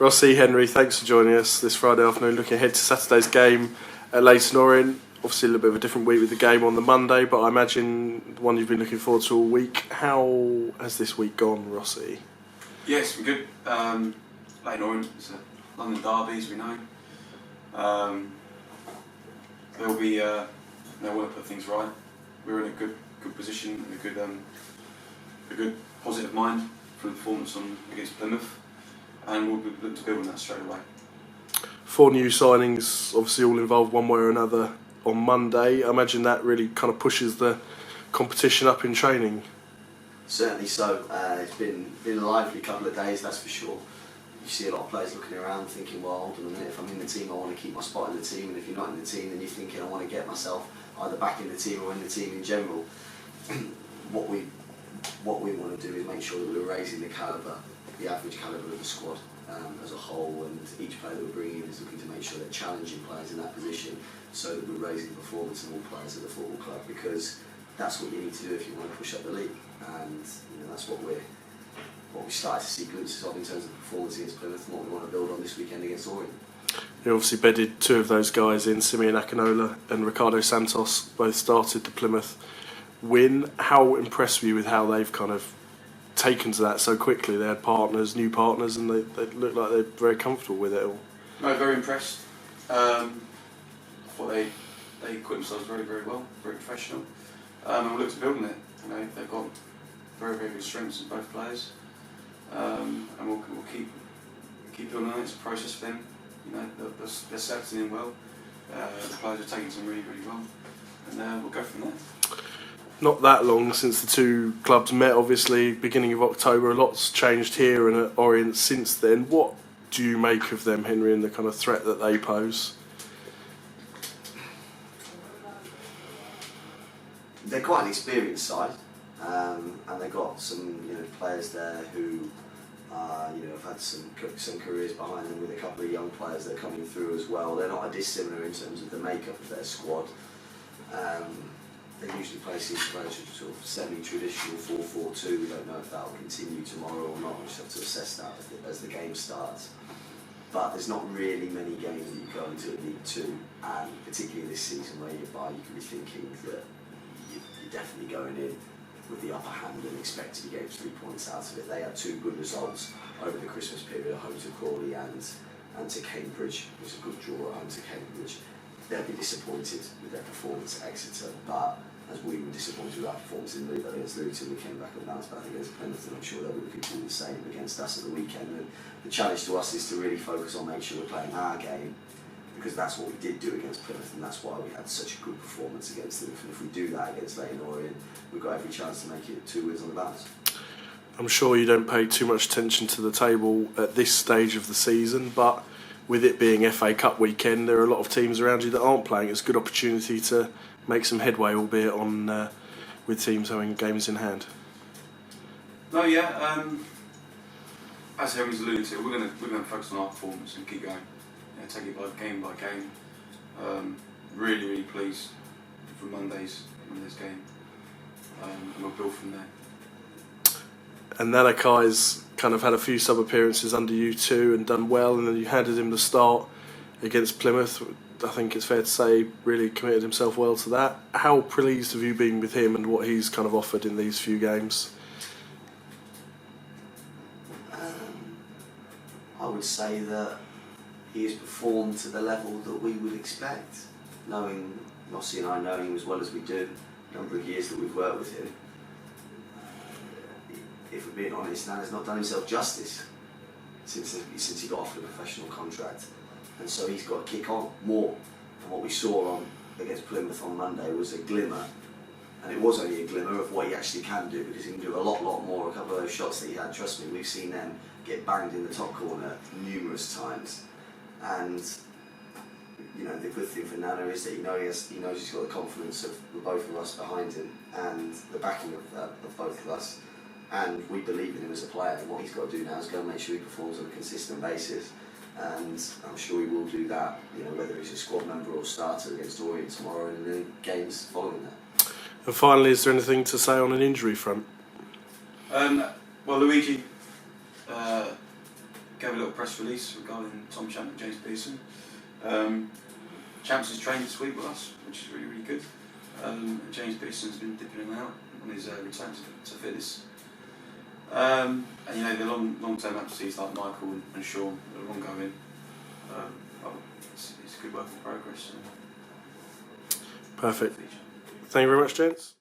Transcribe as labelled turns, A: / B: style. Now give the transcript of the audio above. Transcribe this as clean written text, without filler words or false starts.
A: Rossi Henry, thanks for joining us this Friday afternoon. Looking ahead to Saturday's game at Leyton Orient. Obviously a little bit of a different week with the game on the Monday, but I imagine one you've been looking forward to all week. How has this week gone, Rossi?
B: Yeah, it's been good. Leyton Orient, it's a London derby, as we know. They'll be, they want to put things right. We're in a good position and a good positive mind for the performance against Plymouth, and we'll look to build on that straight away.
A: 4 new signings, obviously all involved one way or another on Monday. I imagine that really kind of pushes the competition up in training.
C: Certainly so. It's been a lively couple of days, that's for sure. You see a lot of players looking around thinking, well, hold on a minute, if I'm in the team I want to keep my spot in the team, and if you're not in the team then you're thinking I want to get myself either back in the team or in the team in general. What we want to do is make sure that we're raising the calibre, the average calibre of the squad as a whole, and each player that we're bringing in is looking to make sure they're challenging players in that position so that we're raising the performance of all players at the football club, because that's what you need to do if you want to push up the league, and that's what we started to see glimpses of in terms of performance against Plymouth and what we want to build on this weekend against Orient.
A: You obviously bedded 2 of those guys in, Simeon Akinola and Ricardo Santos, both started the Plymouth win. How impressed were you with how they've kind of taken to that so quickly? They had partners, new partners, and they looked like they're very comfortable with it all.
B: No, very impressed. I thought they equipped themselves very, very well, very professional, and we'll look to build on it. They've got very, very good strengths in both players, and we'll keep building on it. It's a process for them. They're settling in well. The players are taking some really, really well, and we'll go from there.
A: Not that long since the 2 clubs met, obviously, beginning of October. A lot's changed here and at Orient since then. What do you make of them, Henry, and the kind of threat that they pose?
C: They're quite an experienced side, and they've got some players there who have had some careers behind them, with a couple of young players that are coming through as well. They're not dissimilar in terms of the makeup of their squad. They usually play sort of semi-traditional 4-4-2. We don't know if that will continue tomorrow or not. We just have to assess that as the game starts. But there's not really many games that you go into at League 2, and particularly this season where you could be thinking that you're definitely going in with the upper hand and expect to be getting 3 points out of it. They had 2 good results over the Christmas period at home to Crawley and to Cambridge. It was a good draw at home to Cambridge. They'll be disappointed with their performance at Exeter, but as we were disappointed with our performance against Luton, we came back and bounced back against Plymouth, and I'm sure they'll be looking to do the same against us at the weekend. And the challenge to us is to really focus on making sure we're playing our game, because that's what we did do against Plymouth, and that's why we had such a good performance against them. And if we do that against Leyton Orient, we've got every chance to make it 2 wins on the bounce.
A: I'm sure you don't pay too much attention to the table at this stage of the season, but with it being FA Cup weekend, there are a lot of teams around you that aren't playing. It's a good opportunity to make some headway, albeit on with teams having games in hand.
B: No, yeah. As Henry's alluded to, we're going to focus on our performance and keep going. Take it by game. Really, really pleased for Monday's game, and we'll build from there.
A: And Nana Kyei's kind of had a few sub-appearances under you too and done well, and then you handed him the start against Plymouth. I think it's fair to say really committed himself well to that. How pleased have you been with him and what he's kind of offered in these few games?
C: I would say that he has performed to the level that we would expect, knowing Rossi and I knowing him as well as we do, a number of years that we've worked with him. If we're being honest, Nana's not done himself justice since he got offered a professional contract, and so he's got to kick on more. And what we saw against Plymouth on Monday was a glimmer, and it was only a glimmer of what he actually can do, because he can do a lot more. A couple of those shots that he had, trust me, we've seen them get banged in the top corner numerous times. And the good thing for Nana is that he knows he's got the confidence of both of us behind him and the backing of both of us. And we believe in him as a player, and what he's got to do now is go and make sure he performs on a consistent basis, and I'm sure he will do that, whether he's a squad member or starter against Orient tomorrow and the games following that.
A: And finally, is there anything to say on an injury front?
B: Well, Luigi gave a little press release regarding Tom Champ and James Pearson. Champs has trained this week with us, which is really, really good. And James Pearson's been dipping in and out on his return to fitness. And you know, the long-term absentees like Michael and Sean are ongoing. Well, it's a good work in progress.
A: Perfect. Thank you very much, gents.